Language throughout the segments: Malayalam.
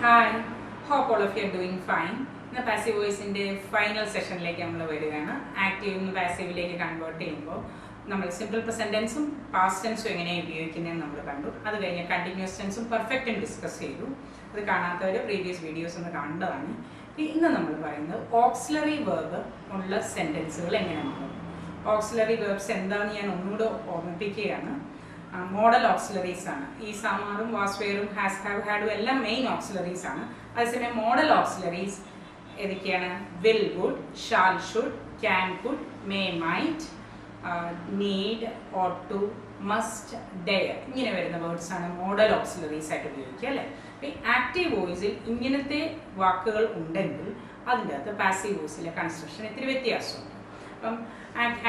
Hi, hope all of you are doing fine. In the passive voice in the final session, like active and passive convert simple present tense, past tense, continuous tense, perfect and discuss the previous videos in the auxiliary verb sentence. Auxiliary verbs model auxiliaries ആണ് ഈ സമാറും വാസ്വേറും ഹാസ് ഹാവ് ഹാഡ് എല്ലാം മെയിൻ ഓക്സിലറീസ് ആണ്. അതേസമയം മോഡൽ ഓക്സിലറീസ് ഏതൊക്കെയാണ്? Will would, shall should, can could, may might, need, ought to, must, dare ഇങ്ങനെ വരുന്ന വേർഡ്സ് ആണ് മോഡൽ ഓക്സിലറീസ് ആയിട്ട് ഉപയോഗിക്കുക അല്ലേ. അപ്പോൾ ഈ ആക്റ്റീവ് വോയിസിൽ ഇങ്ങനത്തെ വാക്കുകൾ ഉണ്ടെങ്കിൽ അതിൻ്റെ അകത്ത് പാസീവ് വോയിസിലെ കൺസ്ട്രക്ഷൻ ഇത്തിരി വ്യത്യാസമുണ്ട്. അപ്പം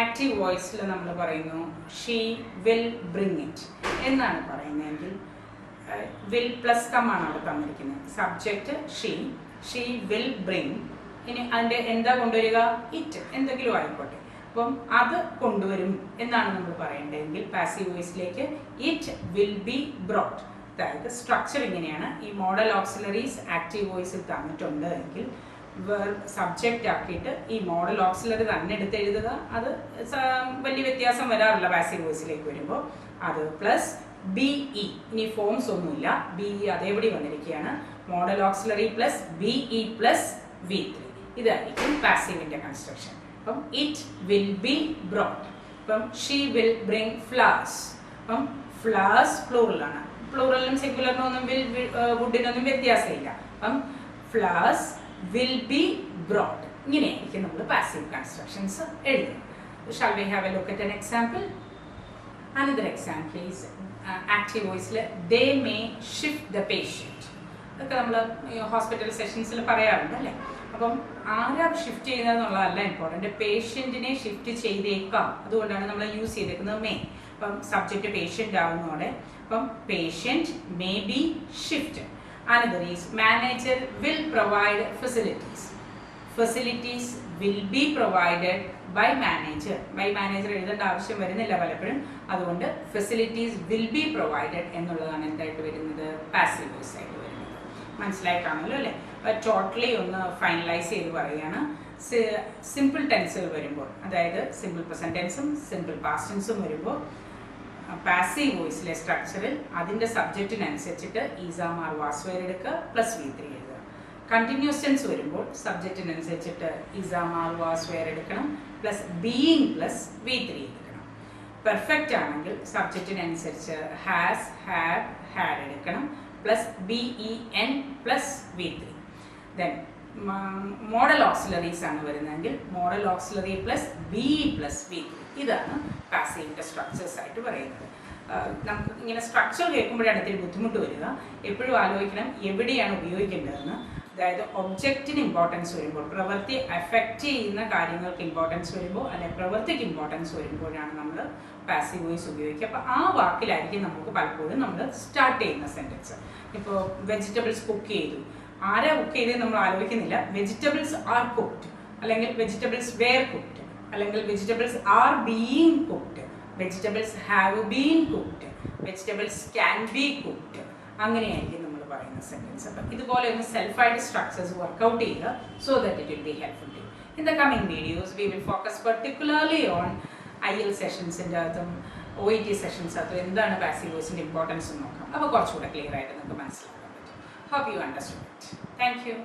ആക്റ്റീവ് വോയിസിൽ നമ്മൾ പറയുന്നു ഷീ വിൽ ബ്രിങ് ഇറ്റ് എന്നാണ് പറയുന്നതെങ്കിൽ വിൽ പ്ലസ് കം ആണ് അവിടെ തന്നിരിക്കുന്നത്. Subject she will bring. ഇനി അതിൻ്റെ എന്താ കൊണ്ടുവരിക? ഇറ്റ് എന്തെങ്കിലും ആയിക്കോട്ടെ. അപ്പം അത് കൊണ്ടുവരും എന്നാണ് നമ്മൾ പറയേണ്ടതെങ്കിൽ പാസീവ് വോയിസിലേക്ക് ഇറ്റ് വിൽ ബി ബ്രോട്ട്. അതായത് സ്ട്രക്ചർ ഇങ്ങനെയാണ്. ഈ മോഡൽ ഓക്സിലറീസ് ആക്റ്റീവ് വോയിസിൽ തന്നിട്ടുണ്ട് എങ്കിൽ സബ്ജക്റ്റ് ആക്കിയിട്ട് ഈ മോഡൽ ഓക്സിലറി തന്നെ എടുത്ത് എഴുതുക. അത് വലിയ വ്യത്യാസം വരാറില്ല പാസീവ് വോയിസിലേക്ക് വരുമ്പോൾ. അത് പ്ലസ് ബി ഇ. ഇനി ഫോംസ് ഒന്നുമില്ല, ബി ഇ അതേപടി വന്നിരിക്കുകയാണ്. Modal auxiliary plus B E plus V3 ഇതായിരിക്കും പാസീവിന്റെ കൺസ്ട്രക്ഷൻ. അപ്പം ഇറ്റ് വിൽ ബി ബ്രോട്ട്. അപ്പം ഷീ വിൽ ബ്രിങ് ഫ്ലവേഴ്സ്. അപ്പം ഫ്ലവേഴ്സ് പ്ലൂറലാണ്. പ്ലൂറലിനും സിംഗുലറിനും ഒന്നും വുഡിനൊന്നും വ്യത്യാസമില്ല. അപ്പം ഫ്ലവേഴ്സ് will be brought. ഇങ്ങനെയായിരിക്കും നമ്മൾ പാസീവ് കൺസ്ട്രക്ഷൻസ് എഴുതുന്നത്. Shall we have a look at an example? Another example is active voice. They may shift the patient. അതൊക്കെ നമ്മൾ ഹോസ്പിറ്റൽ സെഷൻസിൽ പറയാറുണ്ട് അല്ലേ. അപ്പം ആരാ ഷിഫ്റ്റ് ചെയ്യുന്നതെന്നുള്ളതല്ല ഇമ്പോർട്ടൻറ്റ്, പേഷ്യൻറ്റിനെ ഷിഫ്റ്റ് ചെയ്തേക്കാം. അതുകൊണ്ടാണ് നമ്മൾ യൂസ് ചെയ്തേക്കുന്നത് മേ. അപ്പം സബ്ജക്റ്റ് പേഷ്യൻ്റ് ആവുന്നതോടെ അപ്പം patient may be shift. Another is manager will provide facilities. Facilities will be provided by manager. By manager എഴുതേണ്ട ആവശ്യം വരുന്നില്ല പലപ്പോഴും. അതുകൊണ്ട് facilities will be provided എന്നുള്ളതാണ് എന്തായിട്ട് വരുന്നത്? പാസീവ് വോയിസ് ആയിട്ട് വരുന്നത്. മനസ്സിലായിട്ടാണല്ലോ അല്ലേ. ടോട്ടലി ഒന്ന് ഫൈനലൈസ് ചെയ്ത് പറയുകയാണ്. സിമ്പിൾ ടെൻസുകൾ വരുമ്പോൾ, അതായത് സിമ്പിൾ പ്രസന്റ് ടെൻസും സിമ്പിൾ പാസ്റ്റ് ടെൻസും വരുമ്പോൾ പാസീവ് വോയിസിലെ സ്ട്രക്ചറിൽ അതിൻ്റെ സബ്ജക്റ്റിനനുസരിച്ചിട്ട് ഈസാമാർ വാസ്വേർ എടുക്കുക പ്ലസ് V3 എഴുതുക. കണ്ടിന്യൂസ് ടെൻസ് വരുമ്പോൾ സബ്ജക്റ്റിനനുസരിച്ചിട്ട് ഈസാമാർ വാസ്വേർ എടുക്കണം പ്ലസ് ബീയിങ് പ്ലസ് V3 എടുക്കണം. പെർഫെക്റ്റ് ആണെങ്കിൽ സബ്ജക്റ്റിനനുസരിച്ച് ഹാസ്, ഹാവ്, ഹാഡ് എടുക്കണം plus BEN plus V3. Then modal auxiliaries ആണ് വരുന്നതെങ്കിൽ modal auxiliary plus BE plus V3. ഇതാണ് പാസീവിൻ്റെ സ്ട്രക്ചേഴ്സ് ആയിട്ട് പറയുന്നത്. നമുക്ക് ഇങ്ങനെ സ്ട്രക്ചർ കേൾക്കുമ്പോഴാണ് ഇത്തിരി ബുദ്ധിമുട്ട് വരിക. എപ്പോഴും ആലോചിക്കണം എവിടെയാണ് ഉപയോഗിക്കേണ്ടതെന്ന്. അതായത് ഒബ്ജക്റ്റിന് ഇമ്പോർട്ടൻസ് വരുമ്പോൾ, പ്രവൃത്തി എഫക്റ്റ് ചെയ്യുന്ന കാര്യങ്ങൾക്ക് ഇമ്പോർട്ടൻസ് വരുമ്പോൾ അല്ലെങ്കിൽ പ്രവൃത്തിക്ക് ഇമ്പോർട്ടൻസ് വരുമ്പോഴാണ് നമ്മൾ പാസീവ് വോയിസ് ഉപയോഗിക്കുക. അപ്പോൾ ആ വാക്കിലായിരിക്കും നമുക്ക് പലപ്പോഴും നമ്മൾ സ്റ്റാർട്ട് ചെയ്യുന്ന സെൻറ്റൻസ്. ഇപ്പോൾ വെജിറ്റബിൾസ് കുക്ക് ചെയ്തു, ആരാ കുക്ക് ചെയ്തത് നമ്മൾ ആലോചിക്കുന്നില്ല. വെജിറ്റബിൾസ് ആർ കുക്ക്ഡ്, അല്ലെങ്കിൽ വെജിറ്റബിൾസ് വെയർ കുക്ക്ഡ്, അല്ലെങ്കിൽ vegetables are being cooked, vegetables have been cooked, vegetables can be cooked. അങ്ങനെയായിരിക്കും നമ്മൾ പറയുന്ന സെൻറ്റൻസ്. അപ്പം ഇതുപോലെ ഒന്ന് സെൽഫായിട്ട് സ്ട്രക്ചേഴ്സ് വർക്ക്ഔട്ട് ചെയ്യുക. So that it will be helpful to you. In the coming videos we will focus particularly on IL സെഷൻസിൻ്റെ അകത്തും OET സെഷൻസ് അകത്തും എന്താണ് പാസീവ് വോയിസിൻ്റെ ഇമ്പോർട്ടൻസ് നോക്കാം. അപ്പോൾ കുറച്ചുകൂടെ ക്ലിയർ ആയിട്ട് നമുക്ക് മനസ്സിലാക്കാൻ പറ്റും. Hope you understood it. Thank you.